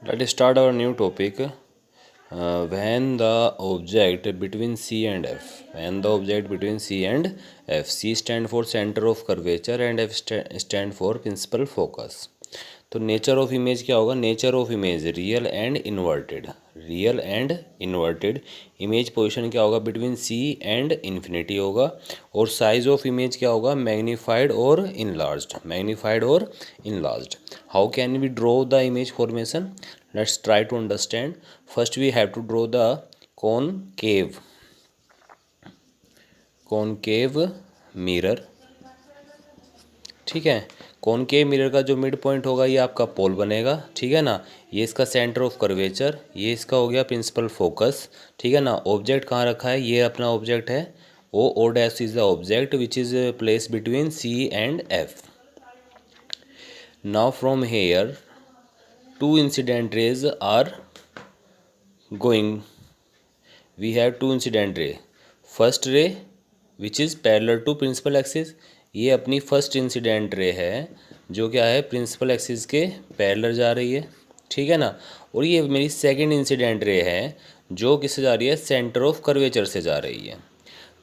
Let us start our new topic. When the object between C and F. When the object between C and F. C stand for center of curvature and F stand for principal focus. तो nature of image क्या होगा? Nature of image real and inverted. Real and inverted. Image position क्या होगा? Between C and infinity होगा. और size of image क्या होगा? Magnified और इनलार्ज्ड. मैग्नीफाइड और enlarged. How can we draw the image formation? Let's try to understand. First we have to draw the concave mirror. ठीक है. कॉनकेव मिरर का जो मिड पॉइंट होगा ये आपका पोल बनेगा. ठीक है ना. ये इसका सेंटर ऑफ कर्वेचर, ये इसका हो गया प्रिंसिपल फोकस. ठीक है ना. ऑब्जेक्ट कहाँ रखा है? ये अपना ऑब्जेक्ट है. O dash is the object which is place between C and F. Now from here two incident rays are going. We have two incident ray. First ray which is parallel to principal axis. ये अपनी first incident रे है जो क्या है? Principal axis के parallel जा रही है. ठीक है ना. और ये मेरी सेकंड इंसिडेंट रे है जो किससे जा रही है? सेंटर ऑफ कर्वेचर से जा रही है.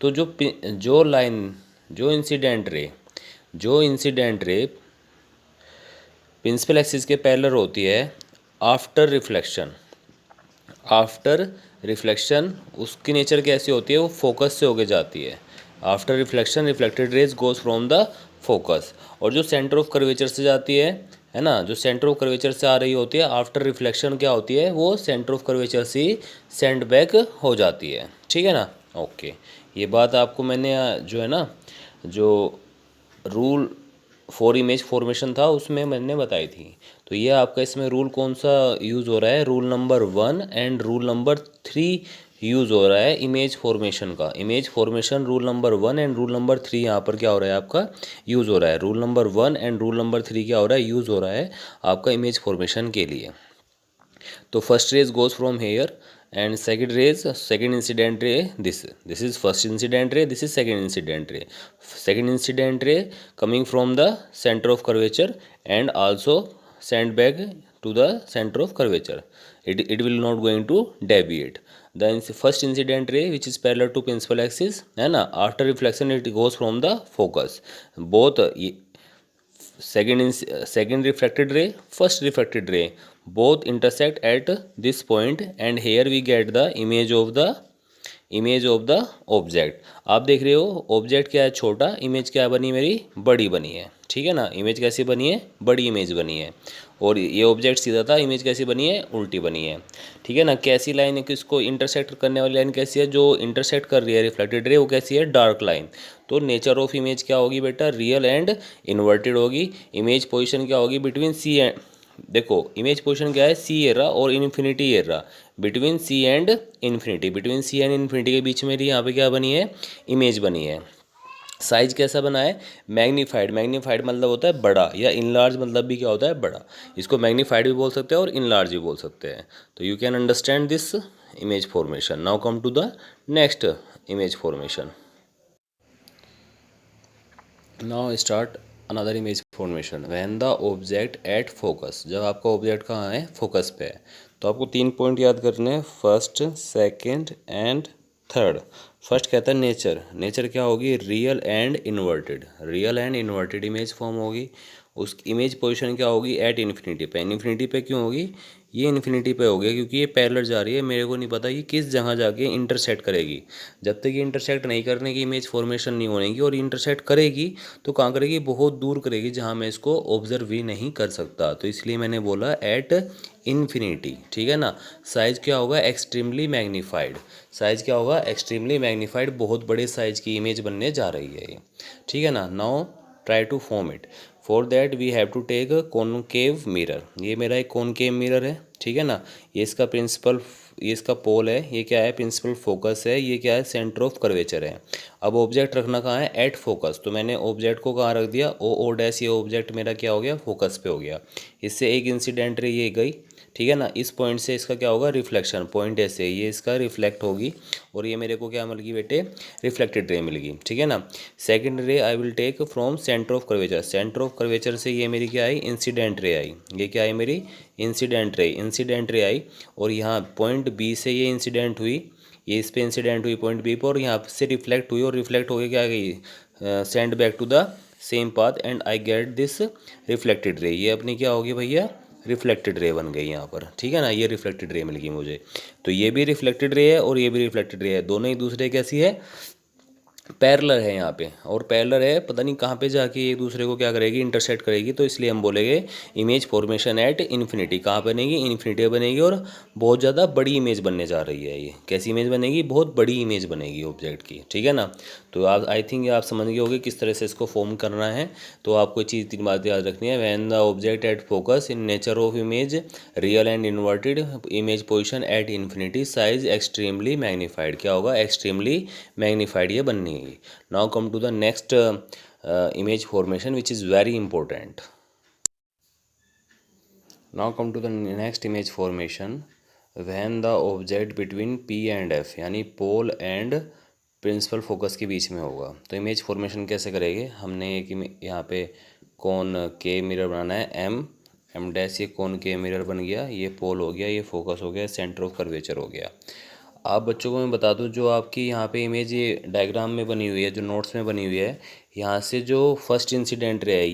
तो जो लाइन जो इंसिडेंट रे प्रिंसिपल एक्सिस के पैरेलल होती है आफ्टर रिफ्लेक्शन उसकी नेचर कैसी होती है? वो फोकस से होके जाती है. After reflection reflected raise goes from the focus. और जो सेंटर ऑफ कर्वेचर से जाती है ना, जो सेंटर ऑफ कर्वेचर से आ रही होती है आफ्टर रिफ्लेक्शन क्या होती है? वो सेंटर ऑफ कर्वेचर से सेंड बैक हो जाती है. ठीक है ना. ओके. ये बात आपको मैंने जो है ना जो रूल फॉर इमेज फॉर्मेशन था उसमें मैंने बताई थी. तो ये आपका इसमें रूल कौन सा यूज़ हो रहा है? Rule number 1 and rule number 3 use हो रहा है इमेज फॉर्मेशन का. Image formation rule number 1 and rule number 3 यहाँ पर क्या हो रहा है? आपका यूज़ हो रहा है. Rule number 1 and rule number 3 क्या हो रहा है? यूज़ हो रहा है आपका इमेज फॉर्मेशन के लिए. तो first raise goes from here and second incident ray, this is first incident ray, this is second incident ray coming from the center of curvature and also send back to the center of curvature. It will not going to deviate. The first incident ray which is parallel to principal axis है ना, after reflection it goes from the focus. Both second refracted ray, first refracted ray both intersect at this point and here we get the image of the object. आप देख रहे हो object क्या है? छोटा. Image क्या बनी? मेरी बड़ी बनी है. ठीक है ना. इमेज कैसी बनी है? बड़ी इमेज बनी है. और ये ऑब्जेक्ट सीधा था. इमेज कैसी बनी है? उल्टी बनी है. ठीक है ना. कैसी लाइन है? किसको इंटरसेक्ट करने वाली लाइन कैसी है? जो इंटरसेक्ट कर रही है रिफ्लेक्टेड रे वो कैसी है? Dark line. तो नेचर ऑफ इमेज क्या होगी बेटा? रियल एंड इन्वर्टेड होगी. इमेज पोजिशन क्या होगी? बिटवीन सी एंड, देखो इमेज पोजीशन क्या है? सी एरा और infinity area. Between C and infinity के बीच में यहाँ पे क्या बनी है? इमेज बनी है. साइज कैसा बना है? मैग्नीफाइड मतलब होता है बड़ा, या इनलार्ज मतलब भी क्या होता है? बड़ा. इसको मैग्नीफाइड भी बोल सकते हैं और इनलार्ज भी बोल सकते हैं. तो you can understand this image formation. Now come to the next image formation. Now start another image formation. When the object at focus. जब आपका ऑब्जेक्ट कहाँ है? फोकस पे है. तो आपको 3 पॉइंट याद करने हैं, first, second and third. First कहता है नेचर क्या होगी? Real and inverted image form होगी. उस इमेज पोजीशन क्या होगी? एट इन्फिनिटी पे क्यों होगी? ये इन्फिनिटी पे हो गया क्योंकि ये पैरेलल जा रही है. मेरे को नहीं पता ये किस जगह जाके इंटरसेक्ट करेगी. जब तक ये इंटरसेक्ट नहीं करने की इमेज फॉर्मेशन नहीं होनेगी. और इंटरसेक्ट करेगी तो कहाँ करेगी? बहुत दूर करेगी जहाँ मैं इसको ऑब्जर्व भी नहीं कर सकता. तो इसलिए मैंने बोला एट इन्फिनिटी. ठीक है ना. साइज क्या होगा? Extremely magnified. बहुत बड़े साइज की इमेज बनने जा रही है ये. ठीक है ना. Now try to form it. For that we have to take concave mirror. ये मेरा एक कॉनकेव मिरर है. ठीक है ना. ये इसका पोल है. ये क्या है? प्रिंसिपल फोकस है. ये क्या है? सेंटर ऑफ कर्वेचर है. अब ऑब्जेक्ट रखना कहाँ है, एट फोकस, तो मैंने ऑब्जेक्ट को कहाँ रख दिया, ओ डैश, ये ऑब्जेक्ट मेरा क्या हो गया, फोकस पे हो गया। इससे एक इंसिडेंट रे ये गई, ठीक है ना, इस पॉइंट से इसका क्या होगा, रिफ्लेक्शन, पॉइंट ऐसे ये इसका रिफ्लेक्ट होगी और ये मेरे को क्या मिल गई बेटे, रिफ्लेक्टेड रे मिल गई, ठीक है ना। Second ray I will take from centre of curvature, centre of curvature से ये मेरी क्या आई, इंसिडेंट रे आई, ये क्या आई मेरी, इंसिडेंट रे आई, और यहाँ पॉइंट बी से ये इंसिडेंट हुई, ये इस पे इंसिडेंट हुई पॉइंट बी पर, और यहाँ से रिफ्लेक्ट हुई और रिफ्लेक्ट होके क्या गई, send back to the same path and I get this reflected ray, ये अपनी क्या होगी भैया, रिफ्लेक्टेड रे बन गई यहाँ पर, ठीक है ना, ये रिफ्लेक्टेड रे मिल गई मुझे। तो ये भी रिफ्लेक्टेड रे है और ये भी रिफ्लेक्टेड रे है, दोनों एक दूसरे कैसी है, पैरेलल है यहाँ पे, और पैरेलल है, पता नहीं कहाँ पे जाके एक दूसरे को क्या करेगी, इंटरसेक्ट करेगी, तो इसलिए हम बोलेंगे इमेज फॉर्मेशन एट इन्फिनिटी, कहाँ बनेगी, इन्फिनिटी बनेगी, और बहुत ज़्यादा बड़ी इमेज बनने जा रही है ये, कैसी इमेज बनेगी, बहुत बड़ी इमेज बनेगी ऑब्जेक्ट की, ठीक है ना। तो आप आई थिंक आप समझ गए होंगे किस तरह से इसको फॉर्म करना है। तो आपको चीज़ 3 बातें याद रखनी है, when the object at focus in nature of image real and inverted, image position at infinity, size extremely magnified, क्या होगा, एक्सट्रीमली मैग्नीफाइड ये बननी है। Now come to the next image formation which is very important. Now come to the next image formation when the object between P and F यानी pole and principal focus के बीच में होगा। तो image formation कैसे करेंगे, हमने एक यहाँ पे कौन के मिरर बनाना है, एम डैश, ये कौन के मिरर बन गया, ये पोल हो गया, ये फोकस हो गया, सेंटर ऑफ कर्वेचर हो गया। आप बच्चों को मैं बता दूं, जो आपकी यहाँ पे इमेज ये डायग्राम में बनी हुई है, जो नोट्स में बनी हुई है, यहाँ से जो फर्स्ट इंसिडेंट रे है,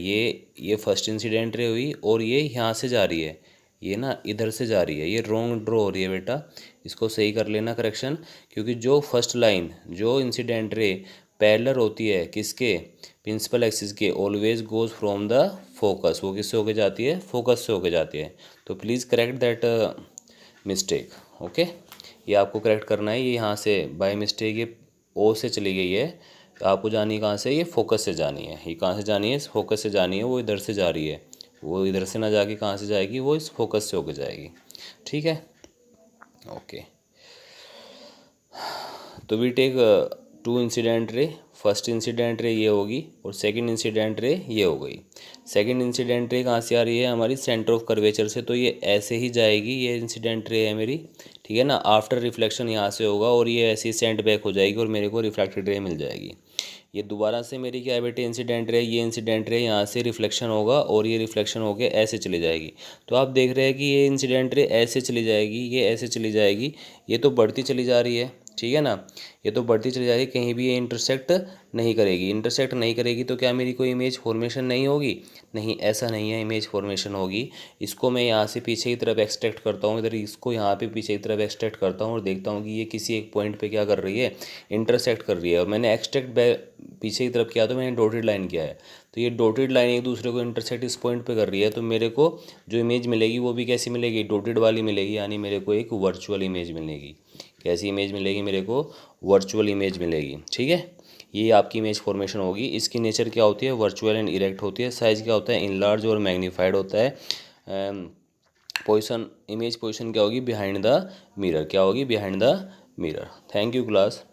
ये फर्स्ट इंसिडेंट रे हुई, और ये यहाँ से जा रही है, ये ना इधर से जा रही है, ये रॉन्ग ड्रॉ हो रही है बेटा, इसको सही कर लेना करेक्शन, क्योंकि जो फर्स्ट लाइन, जो इंसिडेंट रे पैरेलल होती है किसके, प्रिंसिपल एक्सिस के, always goes from the focus, वो किससे होके जाती है, फोकस से होके जाती है। तो please correct that mistake, okay, ये आपको करेक्ट करना है। ये यहाँ से बाय मिस्टेक ये ओ से चली गई है, तो आपको जानी है कहाँ से, ये फोकस से जानी है, ये कहाँ से जानी है, फोकस से जानी है, वो इधर से जा रही है, वो इधर से ना जाके कहाँ से जाएगी, वो इस फोकस से होकर जाएगी, ठीक है, ओके। तो we take 2 incident ray, first incident ray ये होगी और सेकंड इंसिडेंट रे ये हो गई। सेकंड इंसिडेंट रे कहाँ से आ रही है, हमारी सेंटर ऑफ कर्वेचर से, तो ये ऐसे ही जाएगी, ये इंसिडेंट रे है मेरी, ठीक है ना, आफ्टर रिफ्लेक्शन यहाँ से होगा और ये ऐसे ही सेंड बैक हो जाएगी और मेरे को रिफ्लेक्टेड रे मिल जाएगी। ये दोबारा से मेरी क्या है बेटे, इंसिडेंट रे, ये इंसिडेंट रे यहाँ से रिफ्लेक्शन होगा और ये रिफ्लेक्शन होके ऐसे चली जाएगी। तो आप देख रहे हैं कि ये इंसिडेंट रे ऐसे चली जाएगी, ये ऐसे चली जाएगी, ये तो बढ़ती चली जा रही है, ठीक है ना, ये तो बढ़ती चली जाएगी, कहीं भी ये इंटरसेक्ट नहीं करेगी, इंटरसेक्ट नहीं करेगी तो क्या मेरी कोई इमेज फॉर्मेशन नहीं होगी, नहीं, ऐसा नहीं है, इमेज फॉर्मेशन होगी। इसको मैं यहाँ से पीछे की तरफ एक्सट्रैक्ट करता हूँ, इधर इसको यहाँ पे पीछे की तरफ एक्सट्रैक्ट करता हूँ और देखता हूँ कि ये किसी एक पॉइंट पे क्या कर रही है, इंटरसेक्ट कर रही है, और मैंने एक्सट्रैक्ट पीछे की तरफ किया तो मैंने डॉटेड लाइन किया है, तो ये डॉटेड लाइन एक दूसरे को इंटरसेक्ट इस पॉइंट पे कर रही है, तो मेरे को जो इमेज मिलेगी वो भी कैसी मिलेगी, डॉटेड वाली मिलेगी, यानी मेरे को एक वर्चुअल इमेज मिलेगी। कैसी इमेज मिलेगी मेरे को, वर्चुअल इमेज मिलेगी, ठीक है। ये आपकी इमेज फॉर्मेशन होगी। इसकी नेचर क्या होती है, वर्चुअल एंड इरेक्ट होती है। साइज क्या होता है, इनलार्ज और मैग्नीफाइड होता है। पोजीशन, इमेज पोजीशन क्या होगी, बिहाइंड द मिरर, क्या होगी, behind the mirror. Thank you class.